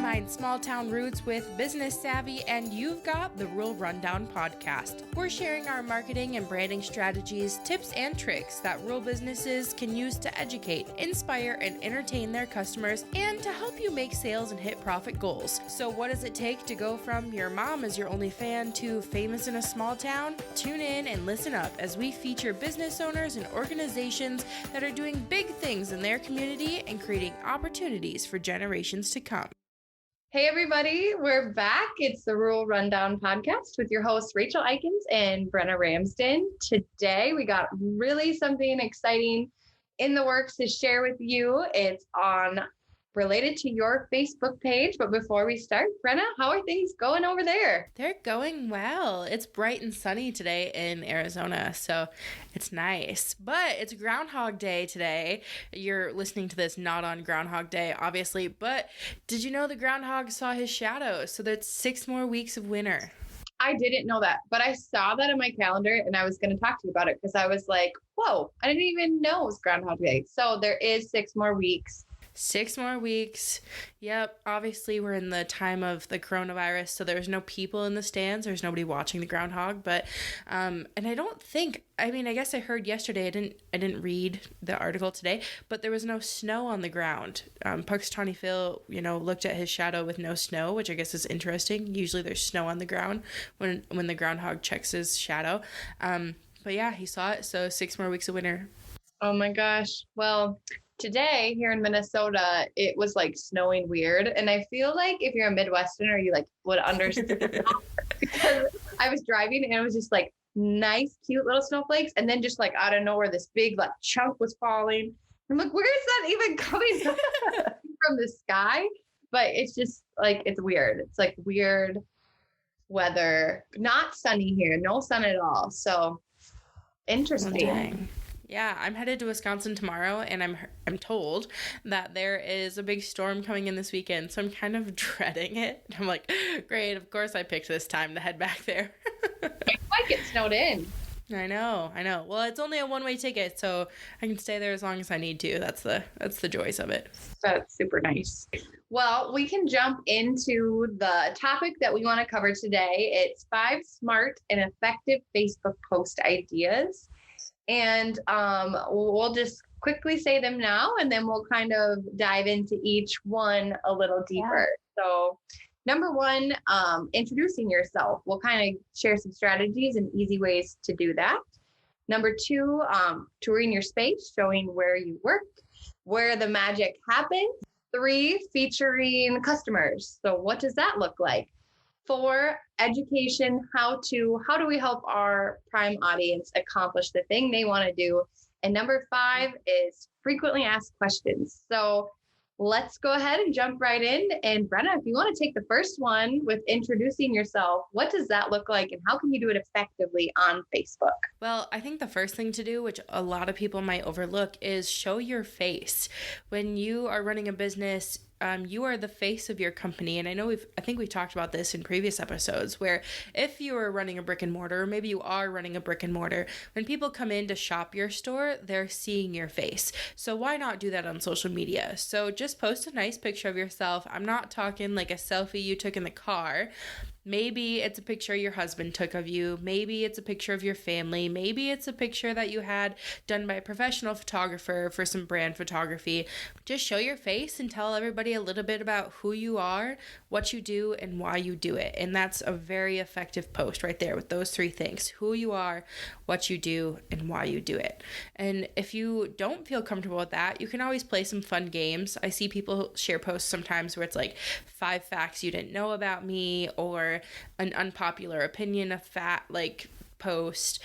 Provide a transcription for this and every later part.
Combine small town roots with business savvy, and you've got the Rural Rundown podcast. We're sharing our marketing and branding strategies, tips, and tricks that rural businesses can use to educate, inspire, and entertain their customers, and to help you make sales and hit profit goals. So what does it take to go from your mom is your only fan to famous in a small town? Tune in and listen up as we feature business owners and organizations that are doing big things in their community and creating opportunities for generations to come. Hey everybody, we're back. It's the Rural Rundown podcast with your hosts Rachel Aeikens and Brenna Ramsden. Today we got really something exciting in the works to share with you. It's related to your Facebook page. But before we start, Brenna, how are things going over there? They're going well. It's bright and sunny today in Arizona, so it's nice. But it's Groundhog Day today. You're listening to this not on Groundhog Day, obviously, but did you know the groundhog saw his shadow? So that's 6 more weeks of winter. I didn't know that, but I saw that in my calendar and I was going to talk to you about it because I was like, whoa, I didn't even know it was Groundhog Day. So there is 6 more weeks. 6 more weeks. Yep. Obviously, we're in the time of the coronavirus, so there's no people in the stands. There's nobody watching the groundhog. But, and I don't think. I mean, I guess I heard yesterday. I didn't read the article today, but there was no snow on the ground. Puxatawny Phil, looked at his shadow with no snow, which I guess is interesting. Usually, there's snow on the ground when the groundhog checks his shadow. But yeah, he saw it. So 6 more weeks of winter. Oh my gosh. Well, today here in Minnesota, it was like snowing weird. And I feel like if you're a Midwesterner, you like would understand because I was driving and it was just like nice, cute little snowflakes. And then just like out of nowhere, this big like chunk was falling. I'm like, where is that even coming from the sky? But it's just like, it's weird. It's like weird weather, not sunny here, no sun at all. So interesting. Yeah, I'm headed to Wisconsin tomorrow, and I'm told that there is a big storm coming in this weekend, so I'm kind of dreading it. I'm like, great, of course I picked this time to head back there. I might get snowed in. I know. Well, it's only a one-way ticket, so I can stay there as long as I need to. That's the joys of it. That's super nice. Well, we can jump into the topic that we want to cover today. It's 5 smart and effective Facebook post ideas. And we'll just quickly say them now, and then we'll kind of dive into each one a little deeper. Yeah. So number 1, introducing yourself. We'll kind of share some strategies and easy ways to do that. Number 2, touring your space, showing where you work, where the magic happens. 3, featuring customers. So what does that look like? 4, education, how do we help our prime audience accomplish the thing they want to do? And number 5 is frequently asked questions. So let's go ahead and jump right in. And Brenna, if you want to take the first one with introducing yourself, what does that look like and how can you do it effectively on Facebook? Well, I think the first thing to do, which a lot of people might overlook, is show your face. When you are running a business, you are the face of your company. And I think we've talked about this in previous episodes, where if you are running a brick and mortar, or maybe you are running a brick and mortar, when people come in to shop your store, they're seeing your face. So why not do that on social media? So just post a nice picture of yourself. I'm not talking like a selfie you took in the car. Maybe it's a picture your husband took of you. Maybe it's a picture of your family. Maybe it's a picture that you had done by a professional photographer for some brand photography. Just show your face and tell everybody a little bit about who you are, what you do, and why you do it. And that's a very effective post right there with those 3 things: who you are, what you do, and why you do it. And if you don't feel comfortable with that, you can always play some fun games. I see people share posts sometimes where it's like 5 facts you didn't know about me, or an unpopular opinion, post.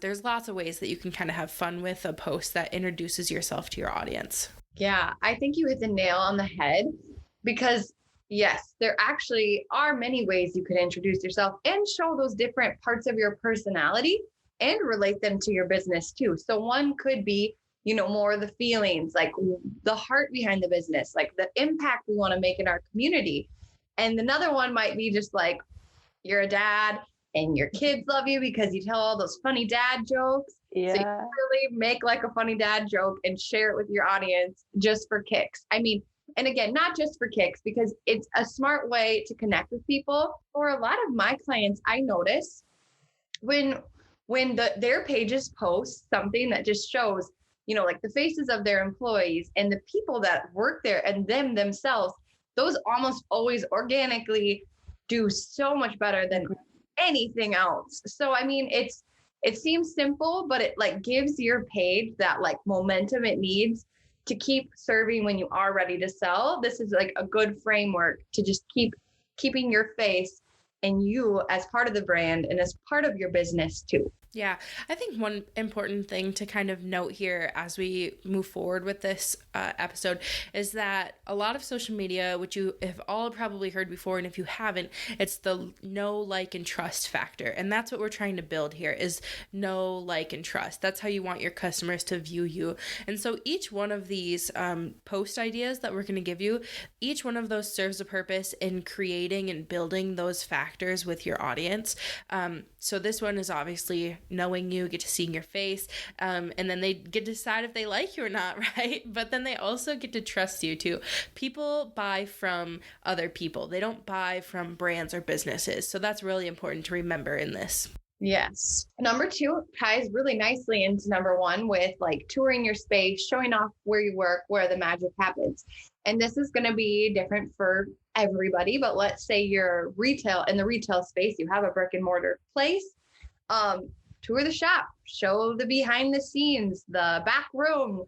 There's lots of ways that you can kind of have fun with a post that introduces yourself to your audience. Yeah, I think you hit the nail on the head because yes, there actually are many ways you could introduce yourself and show those different parts of your personality and relate them to your business too. So one could be, more of the feelings, like the heart behind the business, like the impact we want to make in our community. And another one might be just like, you're a dad and your kids love you because you tell all those funny dad jokes. Yeah. So you really make like a funny dad joke and share it with your audience just for kicks. I mean, And again, not just for kicks, because it's a smart way to connect with people. For a lot of my clients, I notice when their pages post something that just shows, like the faces of their employees and the people that work there and themselves, those almost always organically do so much better than anything else. So I mean, it seems simple, but it like gives your page that like momentum it needs to keep serving when you are ready to sell. This is like a good framework to just keeping your face and you as part of the brand and as part of your business too. Yeah, I think one important thing to kind of note here as we move forward with this episode is that a lot of social media, which you have all probably heard before, and if you haven't, it's the know, like, and trust factor. And that's what we're trying to build here is know, like, and trust. That's how you want your customers to view you. And so each one of these post ideas that we're going to give you, each one of those serves a purpose in creating and building those factors with your audience. So this one is obviously knowing you, get to seeing your face, and then they get to decide if they like you or not, right? But then they also get to trust you too. People buy from other people. They don't buy from brands or businesses. So that's really important to remember in this. Yes. Number 2 ties really nicely into number 1 with like touring your space, showing off where you work, where the magic happens. And this is going to be different for everybody, but let's say you're in the retail space, you have a brick and mortar place. Tour the shop, show the behind the scenes, the back room,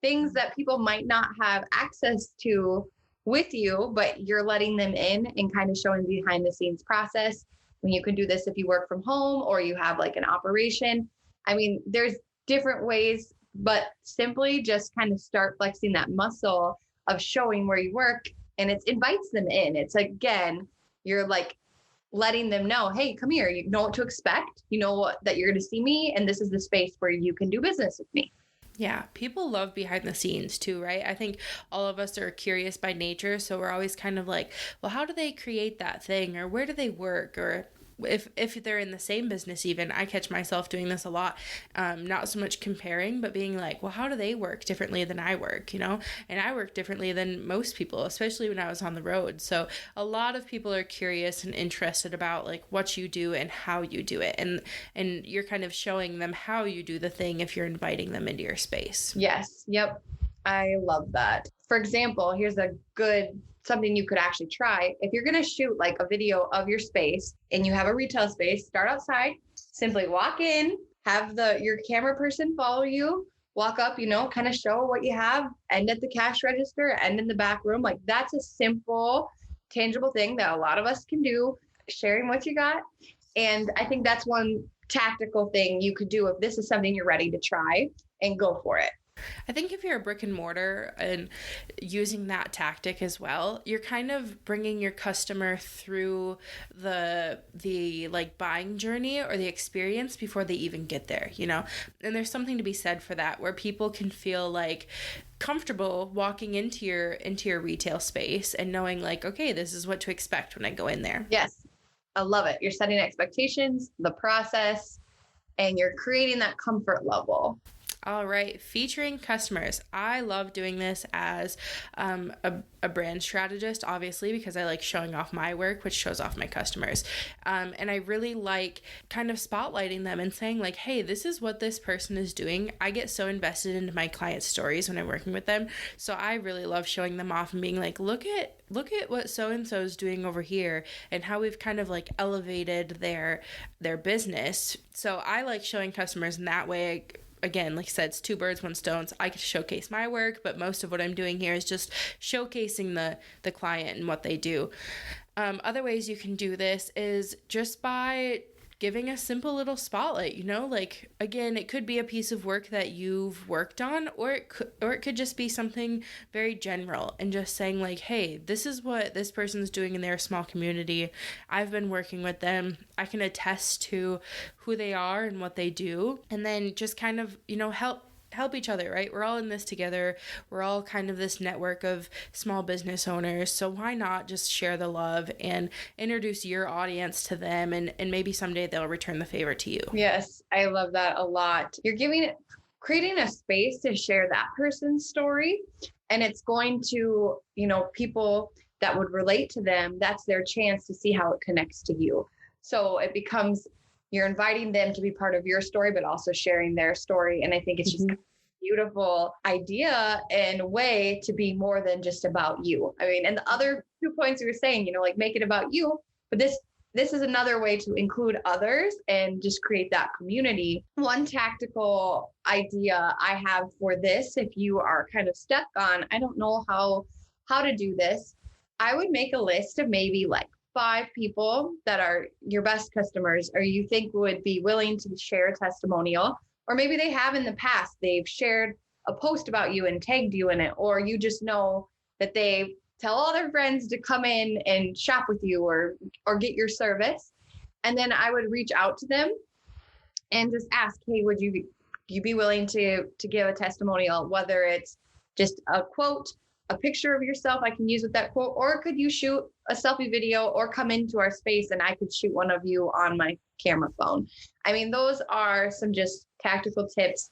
things that people might not have access to with you, but you're letting them in and kind of showing behind the scenes process. I mean, you can do this if you work from home or you have like an operation. I mean, there's different ways, but simply just kind of start flexing that muscle of showing where you work, and it invites them in. It's again, you're like letting them know, hey, come here. You know what to expect. You know that you're going to see me, and this is the space where you can do business with me. Yeah, people love behind the scenes too, right? I think all of us are curious by nature, so we're always kind of like, well, how do they create that thing, or where do they work, or if they're in the same business even. I catch myself doing this a lot, not so much comparing, but being like, well, how do they work differently than I work, and I work differently than most people, especially when I was on the road. So a lot of people are curious and interested about like what you do and how you do it, and you're kind of showing them how you do the thing if you're inviting them into your space. Yes. Yep. I love that. For example, here's something you could actually try. If you're going to shoot like a video of your space and you have a retail space, start outside, simply walk in, have your camera person follow you, walk up, kind of show what you have, end at the cash register, end in the back room. Like that's a simple, tangible thing that a lot of us can do, sharing what you got. And I think that's one tactical thing you could do if this is something you're ready to try, and go for it. I think if you're a brick and mortar and using that tactic as well, you're kind of bringing your customer through the like buying journey or the experience before they even get there, And there's something to be said for that, where people can feel like comfortable walking into your retail space and knowing like, okay, this is what to expect when I go in there. Yes. I love it. You're setting expectations, the process, and you're creating that comfort level. All right, featuring customers. I love doing this as a brand strategist, obviously, because I like showing off my work, which shows off my customers. And I really like kind of spotlighting them and saying like, hey, this is what this person is doing. I get so invested into my clients' stories when I'm working with them. So I really love showing them off and being like, look at what so-and-so is doing over here and how we've kind of like elevated their business. So I like showing customers in that way. Again, like I said, it's 2 birds, 1 stone. I get to showcase my work, but most of what I'm doing here is just showcasing the client and what they do. Other ways you can do this is just by giving a simple little spotlight, like, again, it could be a piece of work that you've worked on, or it could just be something very general and just saying like, hey, this is what this person's doing in their small community. I've been working with them. I can attest to who they are and what they do. And then just kind of, help each other, right? We're all in this together. We're all kind of this network of small business owners. So why not just share the love and introduce your audience to them, and maybe someday they'll return the favor to you. Yes, I love that a lot. You're creating a space to share that person's story. And it's going to, people that would relate to them, that's their chance to see how it connects to you. So it becomes, you're inviting them to be part of your story, but also sharing their story. And I think it's just a beautiful idea and way to be more than just about you. I mean, and the other 2 points you were saying, like make it about you, but this is another way to include others and just create that community. One tactical idea I have for this, if you are kind of stuck on, I don't know how to do this, I would make a list of maybe like 5 people that are your best customers, or you think would be willing to share a testimonial, or maybe they have in the past, they've shared a post about you and tagged you in it, or you just know that they tell all their friends to come in and shop with you or get your service. And then I would reach out to them and just ask, hey, would you be willing to give a testimonial, whether it's just a quote, a picture of yourself I can use with that quote, or could you shoot a selfie video or come into our space and I could shoot one of you on my camera phone. I mean, those are some just tactical tips.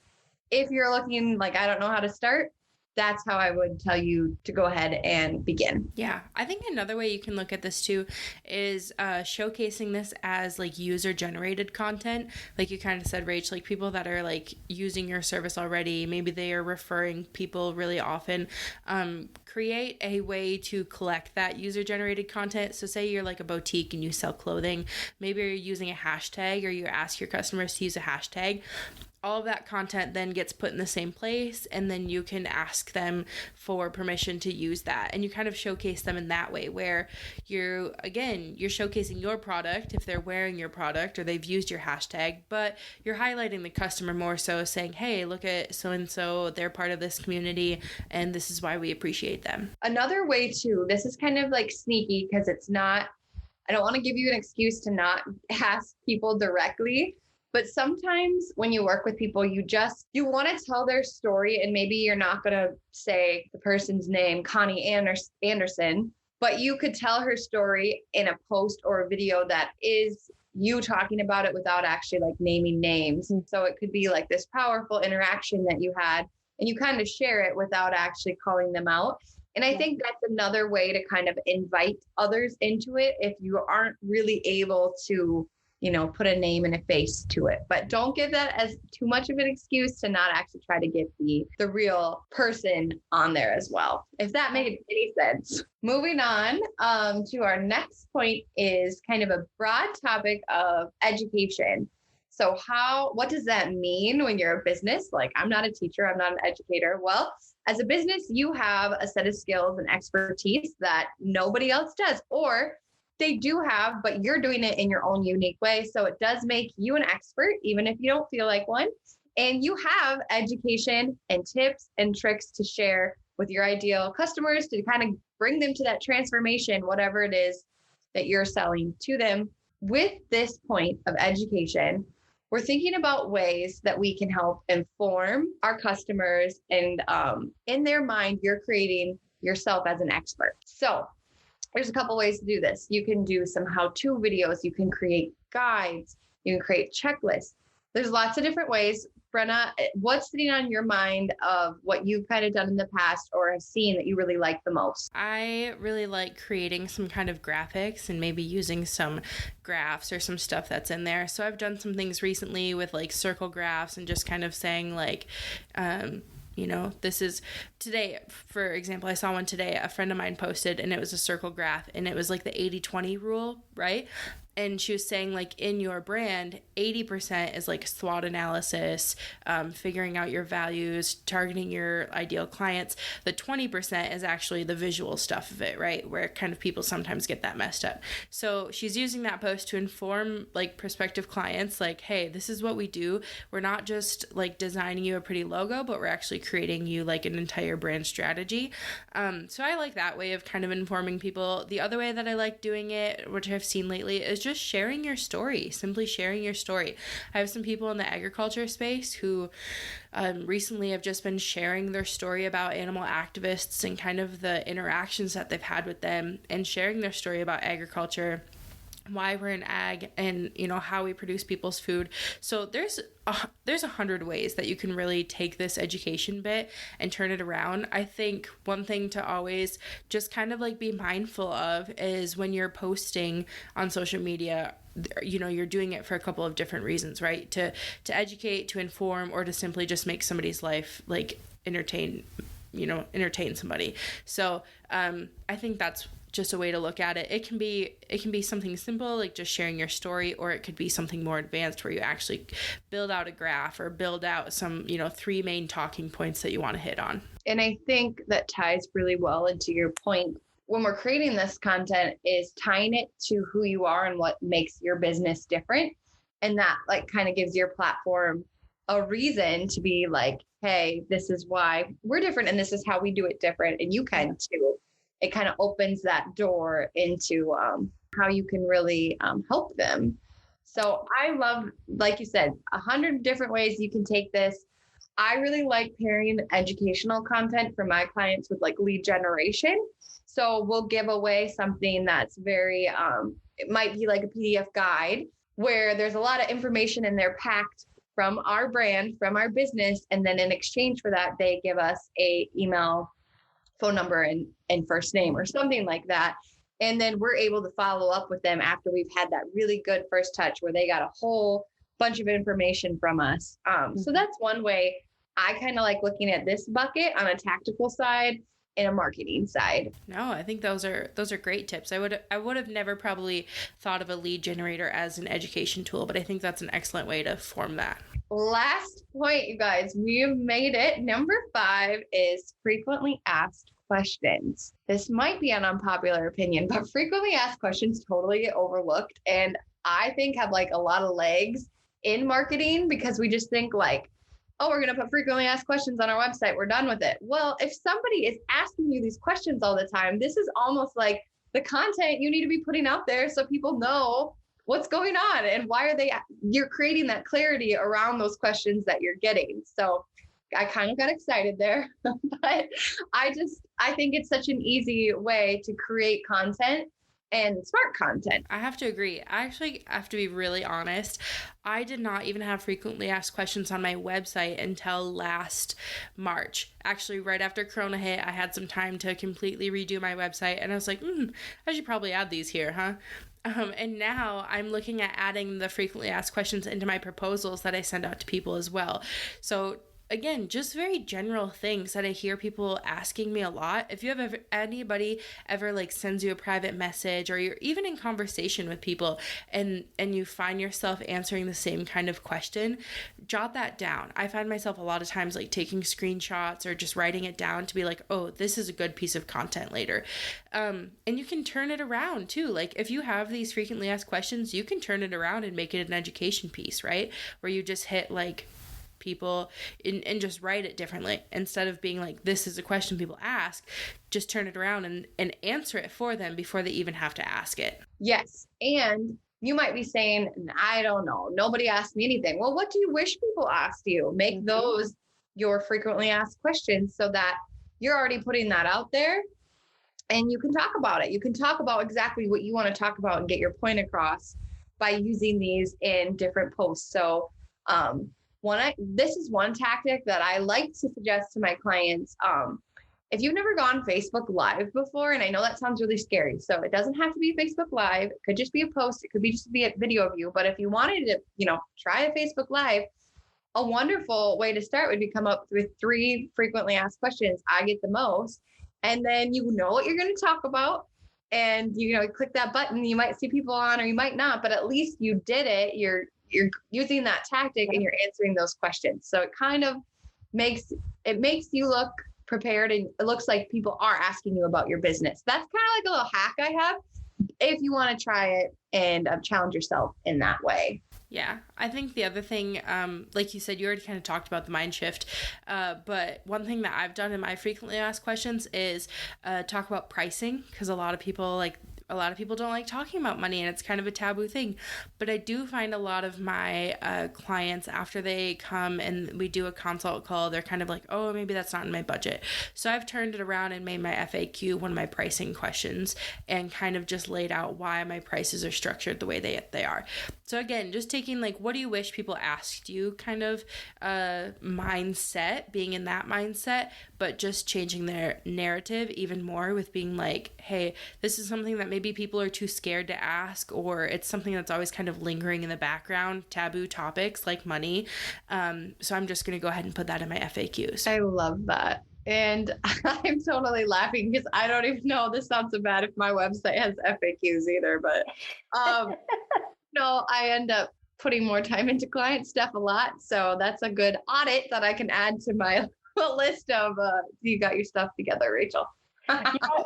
If you're looking like, I don't know how to start, that's how I would tell you to go ahead and begin. Yeah, I think another way you can look at this too is showcasing this as like user generated content. Like you kind of said, Rach, like people that are like using your service already, maybe they are referring people really often. Create a way to collect that user generated content. So say you're like a boutique and you sell clothing, maybe you're using a hashtag or you ask your customers to use a hashtag. All of that content then gets put in the same place, and then you can ask them for permission to use that. And you kind of showcase them in that way where you're showcasing your product if they're wearing your product or they've used your hashtag, but you're highlighting the customer more so, saying, hey, look at so-and-so, they're part of this community, and this is why we appreciate them. Another way too, this is kind of like sneaky because I don't want to give you an excuse to not ask people directly. But sometimes when you work with people, you want to tell their story, and maybe you're not going to say the person's name, Connie Anderson, but you could tell her story in a post or a video that is you talking about it without actually like naming names. And so it could be like this powerful interaction that you had, and you kind of share it without actually calling them out. And I think that's another way to kind of invite others into it if you aren't really able to put a name and a face to it. But don't give that as too much of an excuse to not actually try to get the real person on there as well, if that made any sense. Moving on to our next point is kind of a broad topic of education. So what does that mean when you're a business? Like, I'm not a teacher, I'm not an educator. Well, as a business, you have a set of skills and expertise that nobody else does, or they do have, but you're doing it in your own unique way. So it does make you an expert, even if you don't feel like one. And you have education and tips and tricks to share with your ideal customers to kind of bring them to that transformation, whatever it is that you're selling to them. With this point of education, we're thinking about ways that we can help inform our customers, and in their mind, you're creating yourself as an expert. So there's a couple ways to do this. You can do some how-to videos. You can create guides. You can create checklists. There's lots of different ways. Brenna, what's sitting on your mind of what you've kind of done in the past or have seen that you really like the most? I really like creating some kind of graphics and maybe using some graphs or some stuff that's in there. So I've done some things recently with like circle graphs and just kind of saying like, this is today, for example, I saw one today, a friend of mine posted, and it was a circle graph, and it was like the 80-20 rule, right? And she was saying, like, in your brand, 80% is like SWOT analysis, figuring out your values, targeting your ideal clients. The 20% is actually the visual stuff of it, right? Where kind of people sometimes get that messed up. So she's using that post to inform like prospective clients, like, hey, this is what we do. We're not just like designing you a pretty logo, but we're actually creating you like an entire brand strategy. So I like that way of kind of informing people. The other way that I like doing it, which I've seen lately, is just sharing your story, simply sharing your story. I have some people in the agriculture space who recently have just been sharing their story about animal activists and kind of the interactions that they've had with them, and sharing their story about agriculture why we're in ag, and how we produce people's food. So there's 100 ways that you can really take this education bit and turn it around. I think one thing to always just kind of like be mindful of is when you're posting on social media, you're doing it for a couple of different reasons, right? To educate, to inform, or to simply just make somebody's life like entertain somebody. So I think that's just a way to look at it. It can be something simple, like just sharing your story, or it could be something more advanced where you actually build out a graph or build out some, 3 main talking points that you want to hit on. And I think that ties really well into your point. When we're creating this content, is tying it to who you are and what makes your business different. And that like kind of gives your platform a reason to be like, hey, this is why we're different and this is how we do it different. And you can too. It kind of opens that door into how you can really help them. So I love, like you said, 100 different ways you can take this. I really like pairing educational content for my clients with like lead generation. So we'll give away something that's very, it might be like a PDF guide where there's a lot of information in there packed from our brand, from our business. And then in exchange for that, they give us a email, phone number, and first name or something like that. And then we're able to follow up with them after we've had that really good first touch where they got a whole bunch of information from us. So that's one way I kind of like looking at this bucket on a tactical side and a marketing side. No, I think those are great tips. I would have never probably thought of a lead generator as an education tool, but I think that's an excellent way to form that. Last point, you guys, we've made it. Number 5 is frequently asked questions. This might be an unpopular opinion, but frequently asked questions totally get overlooked. And I think have like a lot of legs in marketing because we just think like, oh, we're going to put frequently asked questions on our website. We're done with it. Well, if somebody is asking you these questions all the time, this is almost like the content you need to be putting out there so people know what's going on and why are you're creating that clarity around those questions that you're getting. So I kind of got excited there, but I think it's such an easy way to create content and smart content. I have to agree. I actually have to be really honest. I did not even have frequently asked questions on my website until last March. Actually, right after Corona hit, I had some time to completely redo my website, and I was like, I should probably add these here, huh? And now I'm looking at adding the frequently asked questions into my proposals that I send out to people as well. So again, just very general things that I hear people asking me a lot. If you have anybody ever like sends you a private message or you're even in conversation with people and you find yourself answering the same kind of question, jot that down. I find myself a lot of times like taking screenshots or just writing it down to be like, oh, this is a good piece of content later. And you can turn it around too. Like if you have these frequently asked questions, you can turn it around and make it an education piece, right? Where you just hit like people and just write it differently. Instead of being like, this is a question people ask, just turn it around and answer it for them before they even have to ask it. Yes. And you might be saying, I don't know, nobody asked me anything. Well, what do you wish people asked you? Make those your frequently asked questions so that you're already putting that out there and you can talk about it. You can talk about exactly what you want to talk about and get your point across by using these in different posts. So, this is one tactic that I like to suggest to my clients. If you've never gone Facebook Live before, and I know that sounds really scary, so it doesn't have to be Facebook Live. It could just be a post. It could be just be a video of you. But if you wanted to, try a Facebook Live, a wonderful way to start would be come up with 3 frequently asked questions. I get the most, and then you know what you're going to talk about. And click that button. You might see people on, or you might not, but at least you did it. You're using that tactic and you're answering those questions. So it kind of makes you look prepared, and it looks like people are asking you about your business. That's kind of like a little hack I have if you want to try it and challenge yourself in that way. Yeah, I think the other thing, like you said, you already kind of talked about the mind shift, but one thing that I've done in my frequently asked questions is talk about pricing, because a lot of people like a lot of people don't like talking about money and it's kind of a taboo thing. But I do find a lot of my clients, after they come and we do a consult call, they're kind of like, oh, maybe that's not in my budget. So I've turned it around and made my FAQ one of my pricing questions and kind of just laid out why my prices are structured the way they are. So again, just taking like, what do you wish people asked you kind of mindset, being in that mindset, but just changing their narrative even more with being like, hey, this is something that maybe people are too scared to ask, or it's something that's always kind of lingering in the background, taboo topics like money. So I'm just going to go ahead and put that in my FAQs. I love that. And I'm totally laughing because I don't even know, this sounds so bad if my website has FAQs either, but no, I end up putting more time into client stuff a lot. So that's a good audit that I can add to my list of you got your stuff together, Rachel.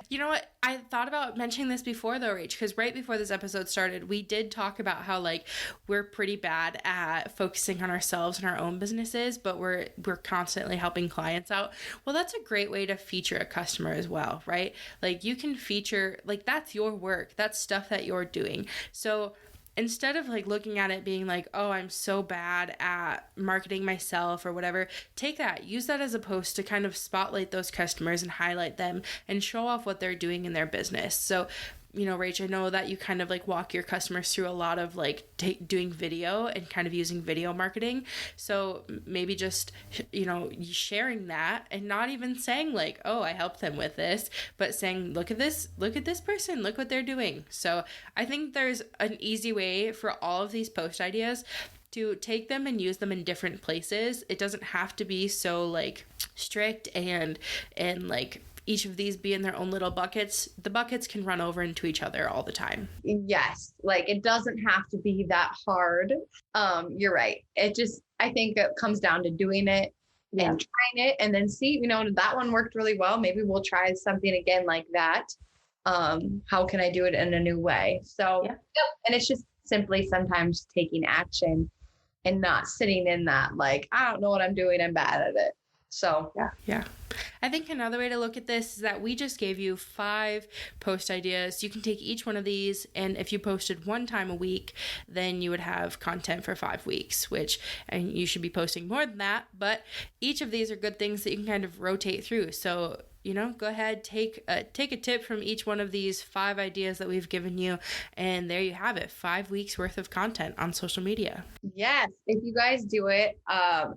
You know what? I thought about mentioning this before though, Rach, because right before this episode started, we did talk about how like we're pretty bad at focusing on ourselves and our own businesses, but we're constantly helping clients out. Well, that's a great way to feature a customer as well, right? Like you can feature, like that's your work, that's stuff that you're doing. So instead of like looking at it being like, oh, I'm so bad at marketing myself or whatever, take that, use that as a post to kind of spotlight those customers and highlight them and show off what they're doing in their business. So, you know, Rach, I know that you kind of like walk your customers through a lot of like doing video and kind of using video marketing. So maybe just, you know, sharing that and not even saying like, oh, I helped them with this, but saying, look at this person, look what they're doing. So I think there's an easy way for all of these post ideas to take them and use them in different places. It doesn't have to be so like strict and like each of these be in their own little buckets. The buckets can run over into each other all the time. Yes. Like it doesn't have to be that hard. You're right. I think it comes down to doing it and trying it and then see, you know, that one worked really well. Maybe we'll try something again like that. How can I do it in a new way? So, yep. And it's just simply sometimes taking action and not sitting in that, like, I don't know what I'm doing, I'm bad at it. So, yeah. I think another way to look at this is that we just gave you 5 post ideas. You can take each one of these, and if you posted one time a week, then you would have content for 5 weeks, and you should be posting more than that, but each of these are good things that you can kind of rotate through. So, you know, go ahead, take a tip from each one of these 5 ideas that we've given you, and there you have it, 5 weeks worth of content on social media. Yes, if you guys do it,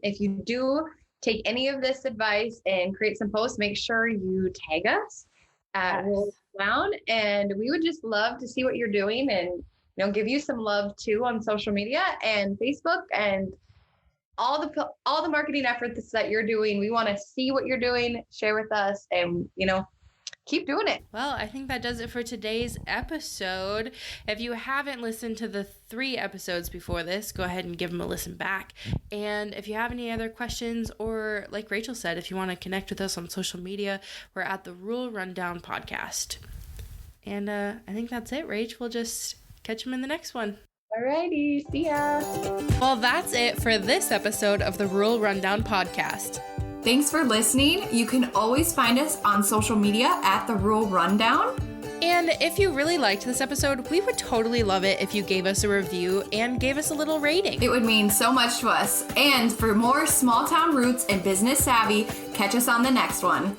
if you do take any of this advice and create some posts, make sure you tag us at Roll Down, and we would just love to see what you're doing and, you know, give you some love too on social media and Facebook and all the marketing efforts that you're doing. We want to see what you're doing, share with us, and, you know, keep doing it. Well, I think that does it for today's episode. If you haven't listened to the 3 episodes before this, go ahead and give them a listen back. And if you have any other questions, or like Rachel said, if you want to connect with us on social media, we're at the Rule Rundown Podcast. And I think that's it, Rach. We'll just catch them in the next one. Alrighty, see ya. Well, that's it for this episode of the Rule Rundown Podcast. Thanks for listening. You can always find us on social media at The Rule Rundown. And if you really liked this episode, we would totally love it if you gave us a review and gave us a little rating. It would mean so much to us. And for more small town roots and business savvy, catch us on the next one.